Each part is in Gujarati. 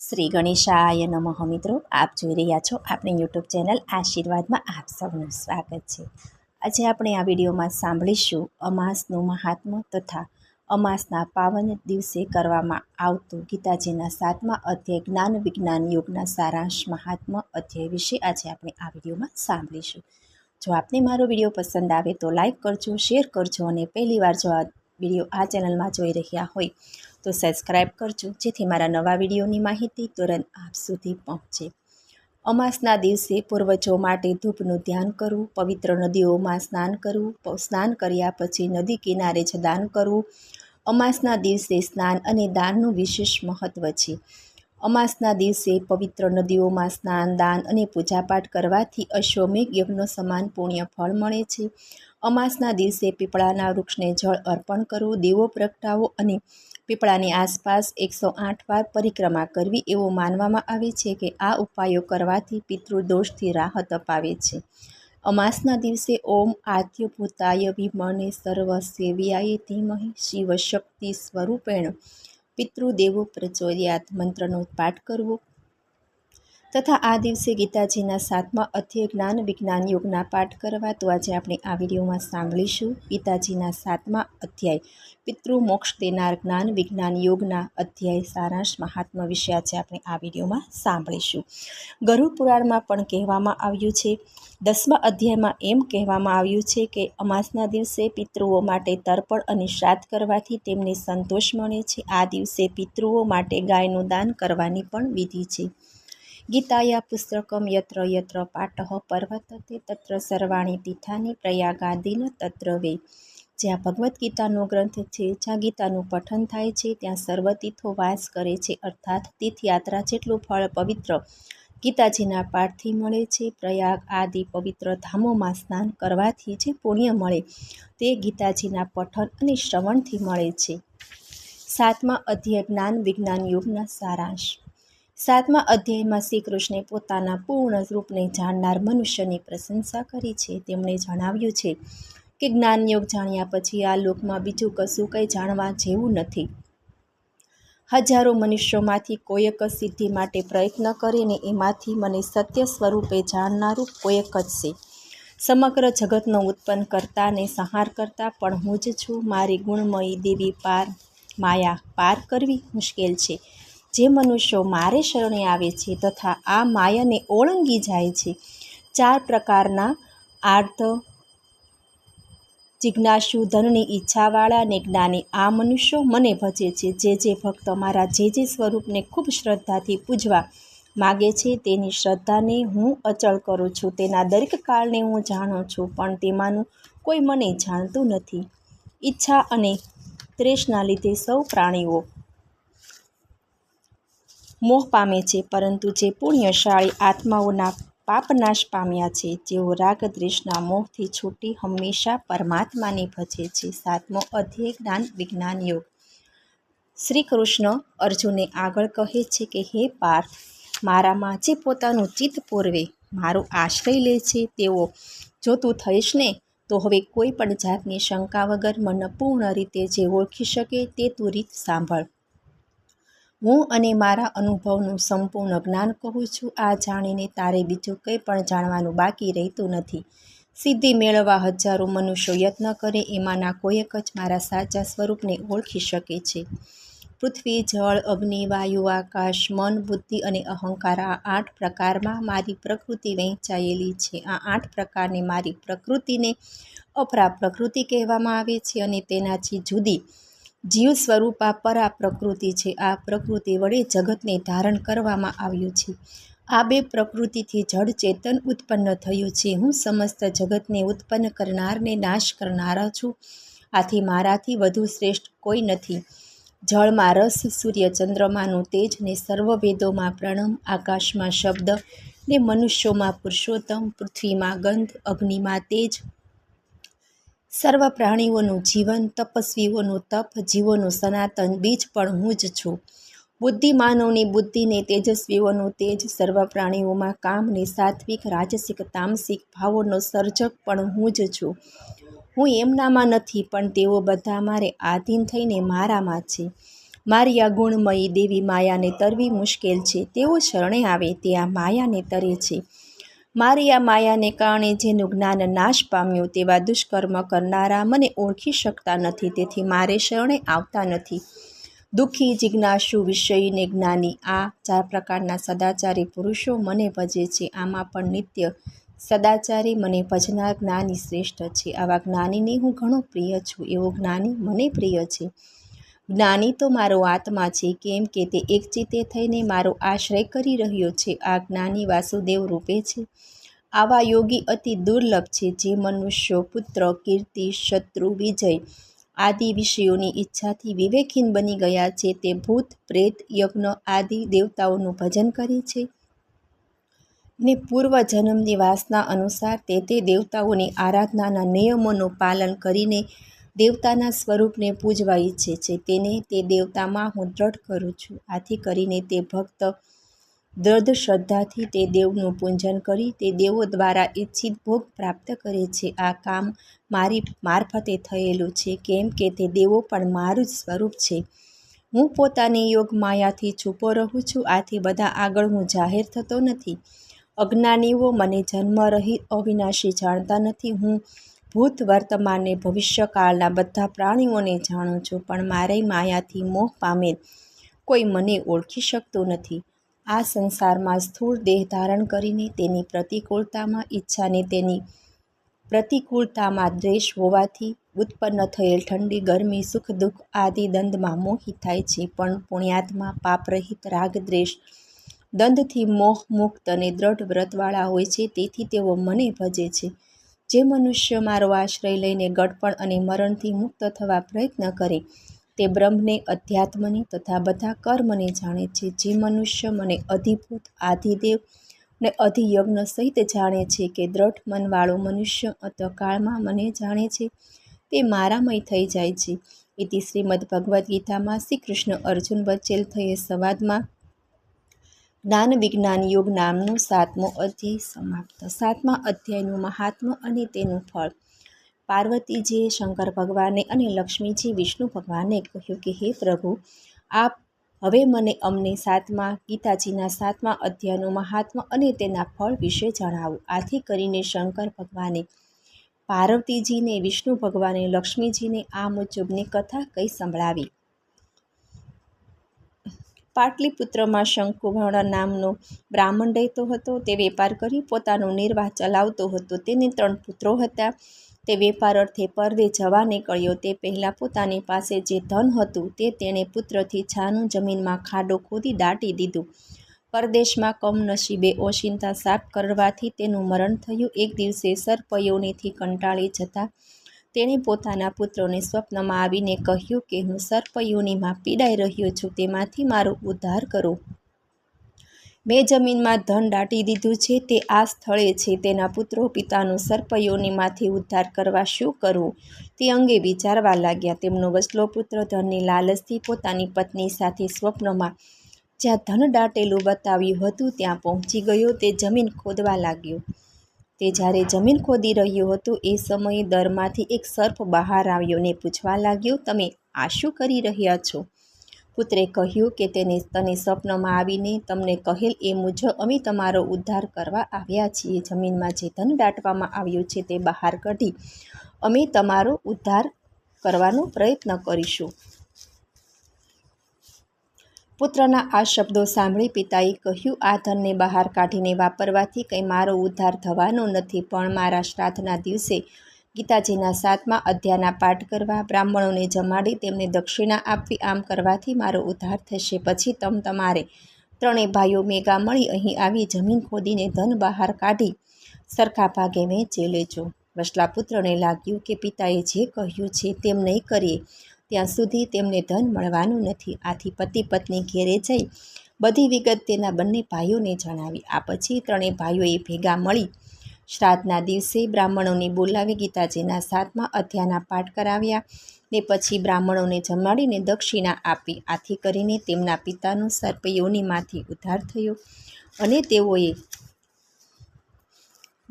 શ્રી ગણેશાય નમઃ મિત્રો, આપ જોઈ રહ્યા છો આપણી યુટ્યુબ ચેનલ આશીર્વાદમાં આપ સૌનું સ્વાગત છે। આજે આપણે આ વિડીયોમાં સાંભળીશું અમાસનું મહાત્મ્ય તથા અમાસના પાવન દિવસે કરવામાં આવતું ગીતાજીના 7મા અધ્યાય જ્ઞાન વિજ્ઞાન યોગના સારાંશ મહાત્મ્ય અધ્યાય વિશે આજે આપણે આ વિડીયોમાં સાંભળીશું। જો આપને મારો વિડીયો પસંદ આવે તો લાઈક કરજો, શેર કરજો અને પહેલીવાર જો આ વિડીયો આ ચેનલમાં જોઈ રહ્યા હોય તો સબસ્ક્રાઈબ કરજો, જેથી મારા નવા વિડીયોની માહિતી તુરંત આપ સુધી પહોંચે। અમાસના દિવસે પૂર્વજો માટે ધૂપનું ધ્યાન કરવું, પવિત્ર નદીઓમાં સ્નાન કરવું, સ્નાન કર્યા પછી નદી કિનારે જ દાન કરવું। અમાસના દિવસે સ્નાન અને દાનનું વિશેષ મહત્ત્વ છે। અમાસના દિવસે પવિત્ર નદીઓમાં સ્નાન, દાન અને પૂજાપાઠ કરવાથી અશ્વમેઘ યજ્ઞ સમાન પુણ્ય ફળ મળે છે। અમાસના દિવસે પીપળાના વૃક્ષને જળ અર્પણ કરવું, દીવો પ્રગટાવો અને પીપળાની આસપાસ 108 વાર પરિક્રમા કરવી એવું માનવામાં આવે છે કે આ ઉપાયો કરવાથી પિતૃદોષથી રાહત અપાવે છે। અમાસના દિવસે ઓમ આદ્યભૂતાય વિમને સર્વસેવ્યાય ધીમહિ શિવશક્તિ સ્વરૂપેણ પિતૃદેવો પ્રચોદયાત મંત્રનો પાઠ કરવો તથા આ દિવસે ગીતાજીના 7મા અધ્યાય જ્ઞાન વિજ્ઞાન યોગના પાઠ કરવા। તો આજે આપણે આ વિડીયોમાં સાંભળીશું ગીતાજીના 7મા અધ્યાય પિતૃ મોક્ષ દેનાર જ્ઞાન વિજ્ઞાન યોગના અધ્યાય સારાંશ મહાત્મ્ય વિશે આજે આપણે આ વિડીયોમાં સાંભળીશું। ગરુડ પુરાણમાં પણ કહેવામાં આવ્યું છે, 10મા અધ્યાયમાં એમ કહેવામાં આવ્યું છે કે અમાસના દિવસે પિતૃઓ માટે તર્પણ અને શ્રાદ્ધ કરવાથી તેમને સંતોષ મળે છે। આ દિવસે પિતૃઓ માટે ગાયનું દાન કરવાની પણ વિધિ છે। ગીતાયા પુસ્તકમ યત્ર યત્ર પાઠઃ પર્વતતે તત્ર સર્વાણી તીર્થાની પ્રયાગાદિન તત્ર વે। જ્યાં ભગવદ્ ગીતાનો ગ્રંથ છે, જ્યાં ગીતાનું પઠન થાય છે, ત્યાં સર્વ તીર્થો વાસ કરે છે, અર્થાત તીર્થયાત્રા જેટલું ફળ પવિત્ર ગીતાજીના પાઠથી મળે છે। પ્રયાગ આદિ પવિત્ર ધામોમાં સ્નાન કરવાથી જે પુણ્ય મળે તે ગીતાજીના પઠન અને શ્રવણથી મળે છે। 7મા અધ્યાય જ્ઞાન વિજ્ઞાન યોગના સારાંશ। 7મા અધ્યાયમાં શ્રી કૃષ્ણે પોતાના પૂર્ણ રૂપને જાણનાર મનુષ્યની પ્રશંસા કરી છે। તેમણે જણાવ્યું છે કે જ્ઞાનયોગ જાણ્યા પછી આ લોકમાં બીજું કશું કંઈ જાણવા જેવું નથી। હજારો મનુષ્યોમાંથી કોઈક સિદ્ધિ માટે પ્રયત્ન કરીને એમાંથી મને સત્ય સ્વરૂપે જાણનારું કોઈક જ છે। સમગ્ર જગતનો ઉત્પન્ન કરતા ને સંહાર કરતા પણ હું જ છું। મારી ગુણમયી દેવી માયા પાર કરવી મુશ્કેલ છે। જે મનુષ્યો મારે શરણે આવે છે તથા આ માયાને ઓળંગી જાય છે, 4 પ્રકારના આર્ધ, જિજ્ઞાસુ, ધનની ઈચ્છાવાળા ને જ્ઞાની આ મનુષ્યો મને ભજે છે। જે ભક્ત મારા જે સ્વરૂપને ખૂબ શ્રદ્ધાથી પૂજવા માગે છે તેની શ્રદ્ધાને હું અચળ કરું છું। તેના દરેક કાળને હું જાણું છું, પણ તેમાંનું કોઈ મને જાણતું નથી। ઈચ્છા અને ત્રેષના લીધે સૌ પ્રાણીઓ મોહ પામે છે, પરંતુ જે પુણ્યશાળી આત્માઓના પાપનાશ પામ્યા છે, જેઓ રાગ દ્વેષના મોહથી છૂટી હંમેશા પરમાત્માને ભજે છે। 7મો અધ્યાય જ્ઞાન વિજ્ઞાન યોગ। શ્રી કૃષ્ણ અર્જુનને આગળ કહે છે કે હે પાર્થ, મારામાં જે પોતાનું ચિત્ત પૂરવે મારો આશ્રય લે છે તેઓ જો તું થઈશ ને તો હવે કોઈ પણ જાતની શંકા વગર મને પૂર્ણ રીતે જે ઓળખી શકે તે તું રીત સાંભળ। હું અને મારા અનુભવનું સંપૂર્ણ જ્ઞાન કહું છું। આ જાણીને તારે બીજું કંઈ પણ જાણવાનું બાકી રહેતું નથી। સિદ્ધિ મેળવવા હજારો મનુષ્યો યત્ન કરે, એમાંના કોઈક જ મારા સાચા સ્વરૂપને ઓળખી શકે છે। પૃથ્વી, જળ, અગ્નિ, વાયુ, આકાશ, મન, બુદ્ધિ અને અહંકાર આ 8 પ્રકારમાં મારી પ્રકૃતિ વહેંચાયેલી છે। આ 8 પ્રકારની મારી પ્રકૃતિને અપરા પ્રકૃતિ કહેવામાં આવે છે અને તેનાથી જુદી જીવ સ્વરૂપા પરા પ્રકૃતિ છે। આ પ્રકૃતિ વડે જગતને ધારણ કરવામાં આવ્યું છે। આ 2 પ્રકૃતિથી જડ ચેતન ઉત્પન્ન થયું છે। હું સમસ્ત જગતને ઉત્પન્ન કરનારને નાશ કરનારા છું। આથી મારાથી વધુ શ્રેષ્ઠ કોઈ નથી। જળમાં રસ, સૂર્ય ચંદ્રમાનું તેજ ને સર્વ વેદોમાં પ્રણવ, આકાશમાં શબ્દ ને મનુષ્યોમાં પુરુષોત્તમ, પૃથ્વીમાં ગંધ, અગ્નિમાં તેજ, સર્વ પ્રાણીઓનું જીવન, તપસ્વીઓનું તપ, જીવોનું સનાતન બીજ પણ હું જ છું। બુદ્ધિમાનોની બુદ્ધિ ને તેજસ્વીઓનું તેજ, સર્વ પ્રાણીઓમાં કામ ને સાત્વિક, રાજસિક, તામસિક ભાવોનો સર્જક પણ હું જ છું। હું એમનામાં નથી, પણ તેઓ બધા મારે આધીન થઈને મારામાં છે। મારી આ ગુણમયી દેવી માયાને તરવી મુશ્કેલ છે. તેઓ શરણે આવે તે આ માયાને તરે છે. મારી આ માયાને કારણે જેનું જ્ઞાન નાશ પામ્યું તેવા દુષ્કર્મ કરનારા મને ઓળખી શકતા નથી, તેથી મારે શરણે આવતા નથી. દુઃખી, જિજ્ઞાસુ, વિષયી ને જ્ઞાની, આ 4 પ્રકારના સદાચારી પુરુષો મને ભજે છે. આમાં પણ નિત્ય સદાચારી મને ભજનાર જ્ઞાની શ્રેષ્ઠ છે. આવા જ્ઞાનીને હું ઘણો પ્રિય છું. એવો જ્ઞાની મને પ્રિય છે. જ્ઞાની તો મારો આત્મા છે, કેમ કે તે એકચિત્તે થઈને મારો આશ્રય કરી રહ્યો છે. આ જ્ઞાની વાસુદેવ રૂપે છે. આવા યોગી અતિ દુર્લભ છે. જે મનુષ્યો પુત્ર, કીર્તિ, શત્રુ, વિજય આદિ વિષયોની ઈચ્છાથી વિવેકહીન બની ગયા છે, તે ભૂત, પ્રેત, યજ્ઞ આદિ દેવતાઓનું ભજન કરે છે ને પૂર્વજન્મની વાસના અનુસાર તે દેવતાઓની આરાધનાના નિયમોનું પાલન કરીને દેવતાના સ્વરૂપને પૂજવા ઈચ્છે છે, તેને તે દેવતામાં હું દ્રઢ કરું છું. આથી કરીને તે ભક્ત દ્રઢ શ્રદ્ધાથી તે દેવનું પૂજન કરી તે દેવો દ્વારા ઈચ્છિત ભોગ પ્રાપ્ત કરે છે. આ કામ મારી મારફતે થયેલું છે, કેમ કે તે દેવો પણ મારું જ સ્વરૂપ છે. હું પોતાની યોગ માયાથી છૂપો રહું છું. આથી બધા આગળ હું જાહેર થતો નથી. અજ્ઞાનીઓ મને જન્મ રહિત અવિનાશી જાણતા નથી. હું ભૂત, વર્તમાન ને ભવિષ્યકાળના બધા પ્રાણીઓને જાણું છું, પણ મારી માયાથી મોહ પામેલ કોઈ મને ઓળખી શકતું નથી. આ સંસારમાં સ્થૂળ દેહ ધારણ કરીને તેની પ્રતિકૂળતામાં ઈચ્છાને તેની પ્રતિકૂળતામાં દ્વેષ હોવાથી ઉત્પન્ન થયેલ ઠંડી, ગરમી, સુખ, દુઃખ આદિ દંડમાં મોહિત થાય છે. પણ પુણ્યાત્મા પાપરહિત, રાગ દ્વેષ દંડથી મોહ મુક્ત અને દ્રઢ વ્રતવાળા હોય છે, તેથી તેઓ મને ભજે છે. જે મનુષ્ય મારો આશ્રય લઈને ગડપણ અને મરણથી મુક્ત થવા પ્રયત્ન કરે તે બ્રહ્મને, અધ્યાત્મને તથા બધા કર્મને જાણે છે. જે મનુષ્ય મને અધિભૂત, આધિદેવ ને અધિયજ્ઞ સહિત જાણે છે કે દ્રઢ મનવાળો મનુષ્ય અંતકાળમાં મને જાણે છે, તે મારામય થઈ જાય છે. ઇતિ શ્રીમદ્ ભગવદ્ ગીતામાં શ્રી કૃષ્ણ અર્જુન વચ્ચે થયેલ સંવાદમાં જ્ઞાન વિજ્ઞાન યોગ નામનો 7મો અધ્યાય સમાપ્ત. 7મા અધ્યાયનું મહાત્મ્ય અને તેનું ફળ. પાર્વતીજીએ શંકર ભગવાનને અને લક્ષ્મીજી વિષ્ણુ ભગવાનને કહ્યું કે હે પ્રભુ, આપ હવે અમને ગીતાજીના 7મા અધ્યાયનું મહાત્મ્ય અને તેના ફળ વિશે જણાવો. આથી કરીને શંકર ભગવાને પાર્વતીજીને, વિષ્ણુ ભગવાને લક્ષ્મીજીને આ મુજબની કથા કહી સંભળાવી. પાટલીપુત્રમાં શંકુવર્ણ નામનો બ્રાહ્મણ રહેતો હતો. તે વેપાર કરી પોતાનો નિર્વાહ ચલાવતો હતો. તેને 3 પુત્રો હતા. તે વેપાર અર્થે પરદે જવા નીકળ્યો તે પહેલાં પોતાની પાસે જે ધન હતું તે તેણે પુત્રથી છાનું જમીનમાં ખાડો ખોદી દાટી દીધું. પરદેશમાં કમનસીબે ઓશિંતા સાપ કરડવાથી તેનું મરણ થયું. એક દિવસે સર્પયોનિથી કંટાળી જતા તેણે પોતાના પુત્રોને સ્વપ્નમાં આવીને કહ્યું કે હું સર્પયોનિમાં પીડાઈ રહ્યો છું, તેમાંથી મારો ઉદ્ધાર કરો. મેં જમીનમાં ધન દાટી દીધું છે, તે આ સ્થળે છે. તેના પુત્રો પિતાનું સર્પયોનિમાંથી ઉદ્ધાર કરવા શું કરવું તે અંગે વિચારવા લાગ્યા. તેમનો વચલો પુત્ર ધનની લાલચથી પોતાની પત્ની સાથે સ્વપ્નમાં જ્યાં ધન દાટેલું બતાવ્યું હતું ત્યાં પહોંચી ગયો. તે જમીન ખોદવા લાગ્યો. તે જ્યારે જમીન ખોદી રહ્યો હતો એ સમયે દરમાંથી એક સર્પ બહાર આવ્યો ને પૂછવા લાગ્યો, તમે આ શું કરી રહ્યા છો? પુત્રે કહ્યું કે તને સ્વપ્નમાં આવીને તમને કહેલ એ મુજબ અમે તમારો ઉદ્ધાર કરવા આવ્યા છીએ. જમીનમાં જે ધન દાટવામાં આવ્યું છે તે બહાર કાઢી અમે તમારો ઉદ્ધાર કરવાનો પ્રયત્ન કરીશું. પુત્રના આ શબ્દો સાંભળી પિતાએ કહ્યું, આ ધનને બહાર કાઢીને વાપરવાથી કંઈ મારો ઉદ્ધાર થવાનો નથી, પણ મારા શ્રાદ્ધના દિવસે ગીતાજીના 7મા અધ્યાયના પાઠ કરવા, બ્રાહ્મણોને જમાડી તેમને દક્ષિણા આપવી, આમ કરવાથી મારો ઉદ્ધાર થશે. પછી તમારે 3 ભાઈઓ ભેગા મળી અહીં આવી જમીન ખોદીને ધન બહાર કાઢી સરખા ભાગે વહેંચી લેજો. વચલા પુત્રને લાગ્યું કે પિતાએ જે કહ્યું છે તેમ નહીં કરીએ ત્યાં સુધી તેમને ધન મળવાનું નથી. આથી પતિ પત્ની ઘેરે જઈ બધી વિગત તેના બંને ભાઈઓને જણાવી. આ પછી 3 ભાઈઓએ ભેગા મળી શ્રાદ્ધના દિવસે બ્રાહ્મણોને બોલાવી ગીતાજીના 7મા અધ્યાયના પાઠ કરાવ્યા ને પછી બ્રાહ્મણોને જમાડીને દક્ષિણા આપી. આથી કરીને તેમના પિતાનો સર્પયોનિમાંથી ઉદ્ધાર થયો અને તેઓએ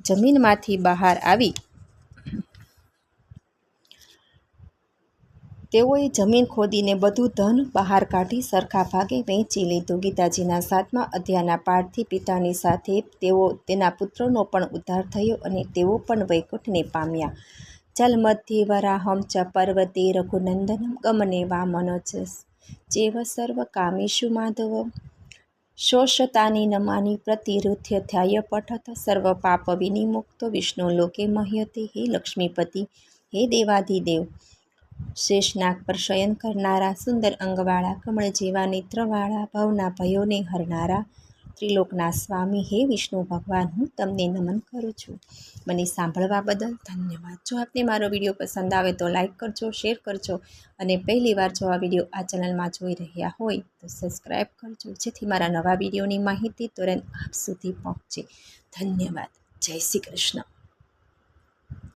જમીનમાંથી બહાર આવી તેઓએ જમીન ખોદીને બધું ધન બહાર કાઢી સરખા ભાગે વહેંચી લીધું. ગીતાજીના 7મા અધ્યાયના પાઠથી પિતાની સાથે તેના પુત્રનો પણ ઉદ્ધાર થયો અને તેઓ પણ વૈકુંઠને પામ્યા. જલ મધ્યે વરાહમ ચ પર્વતે રઘુનંદનમ ગમને વામનોજ ચેવ સર્વ કામેષુ માધવ શોષતાની નમાની પ્રતિરુધ્ય ધ્યાય પઠત સર્વ પાપ વિનિમુક્તો વિષ્ણુ લોકે મહ્યતે. હે લક્ષ્મીપતિ, હે દેવાધિદેવ, શેષનાગ પર શયન કરનારા, સુંદર અંગવાળા, કમળ જેવા નેત્રવાળા, ભવના ભયોને હરનારા, ત્રિલોકના સ્વામી, હે વિષ્ણુ ભગવાન, હું તમને નમન કરું છું. મને સાંભળવા બદલ ધન્યવાદ. જો આપને મારો વિડીયો પસંદ આવે તો લાઈક કરજો, શેર કરજો અને પહેલીવાર જો આ વિડીયો આ ચેનલમાં જોઈ રહ્યા હોય તો સબસ્ક્રાઈબ કરજો, જેથી મારા નવા વિડીયોની માહિતી તુરંત આપ સુધી પહોંચે. ધન્યવાદ. જય શ્રી કૃષ્ણ.